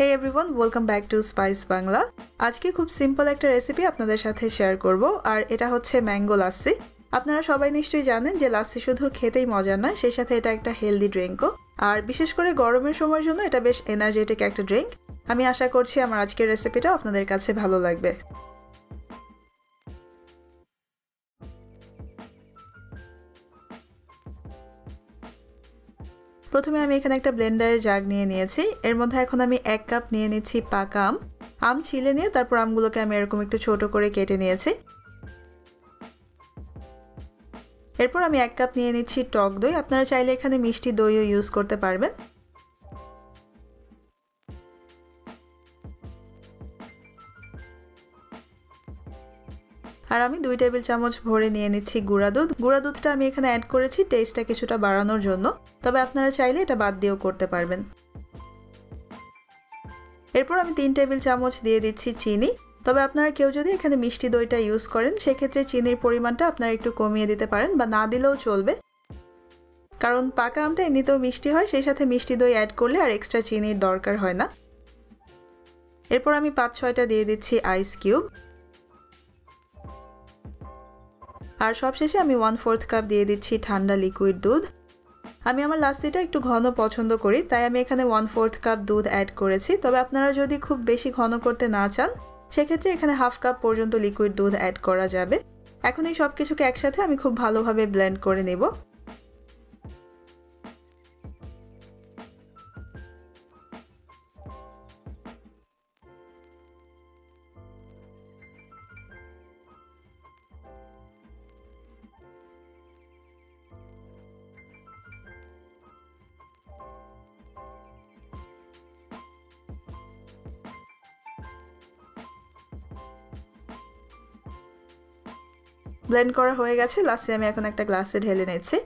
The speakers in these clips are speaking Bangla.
Hey everyone, welcome back to Spice Bangla. আজকে খুব সিম্পল একটা রেসিপি আপনাদের সাথে শেয়ার করব আর এটা হচ্ছে ম্যাঙ্গো লাসি। আপনারা সবাই নিশ্চয়ই জানেন যে লাসি শুধু খেতেই মজা না, সেই সাথে এটা একটা হেলদি ড্রিঙ্কও। আর বিশেষ করে গরমের সময়ের জন্য এটা বেশ এনার্জেটিক একটা ড্রিঙ্ক। আমি আশা করছি আমার আজকের রেসিপিটা আপনাদের কাছে ভালো লাগবে। প্রথমে আমি এখানে একটা ব্লেন্ডারের জাগ নিয়ে নিয়েছি। এর মধ্যে এখন আমি 1 কাপ নিয়ে নিচ্ছি পাকা আম ছিলে নিয়ে তারপর আমগুলোকে আমি এরকম একটু ছোট করে কেটে নিয়েছি। এরপর আমি 1 কাপ নিয়ে নিচ্ছি টক দই। আপনারা চাইলে এখানে মিষ্টি দইও ইউজ করতে পারবেন। আর আমি 2 টেবিল চামচ ভরে নিয়ে নিচ্ছি গুঁড়া দুধ। গুঁড়া দুধটা আমি এখানে অ্যাড করেছি টেস্টটা কিছুটা বাড়ানোর জন্য, তবে আপনারা চাইলে এটা বাদ দিয়েও করতে পারবেন। এরপর আমি 3 টেবিল চামচ দিয়ে দিচ্ছি চিনি। তবে আপনারা কেউ যদি এখানে মিষ্টি দইটা ইউজ করেন সেক্ষেত্রে চিনির পরিমাণটা আপনারা একটু কমিয়ে দিতে পারেন বা না দিলেও চলবে, কারণ পাকা আমটা এমনিতেও মিষ্টি হয়, সেই সাথে মিষ্টি দই অ্যাড করলে আর এক্সট্রা চিনির দরকার হয় না। এরপর আমি 5-6টা দিয়ে দিচ্ছি আইস কিউব। আর সবশেষে আমি 1/4 কাপ দিয়ে দিচ্ছি ঠান্ডা লিকুইড দুধ। আমি আমার লাসিটা একটু ঘন পছন্দ করি, তাই আমি এখানে 1/4 কাপ দুধ অ্যাড করেছি। তবে আপনারা যদি খুব বেশি ঘন করতে না চান সেক্ষেত্রে এখানে 1/2 কাপ পর্যন্ত লিকুইড দুধ অ্যাড করা যাবে। এখন এই সব কিছুকে একসাথে আমি খুব ভালোভাবে ব্লেন্ড করে নেব। ব্লেন্ড করা হয়ে গেছে, লাসি আমি এখন একটা গ্লাসে ঢেলে নিচ্ছি।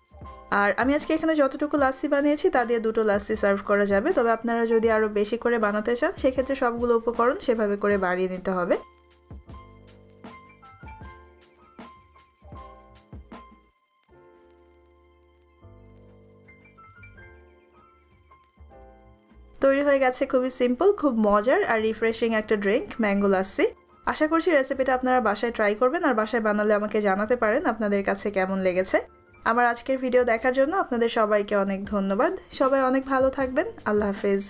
আর আমি আজকে এখানে যতটুকু লাসি বানিয়েছি তা দিয়ে 2টো লাসি সার্ভ করা যাবে। তবে আপনারা যদি আরও বেশি করে বানাতে চান সেক্ষেত্রে সবগুলো উপকরণ সেভাবে করে বাড়িয়ে নিতে হবে। তৈরি হয়ে গেছে খুবই সিম্পল, খুব মজার আর রিফ্রেশিং একটা ড্রিঙ্ক ম্যাঙ্গো লাসি। আশা করছি রেসিপিটা আপনারা বাসায় ট্রাই করবেন আর বাসায় বানালে আমাকে জানাতে পারেন আপনাদের কাছে কেমন লেগেছে। আমার আজকের ভিডিও দেখার জন্য আপনাদের সবাইকে অনেক ধন্যবাদ। সবাই অনেক ভালো থাকবেন। আল্লাহ হাফেজ।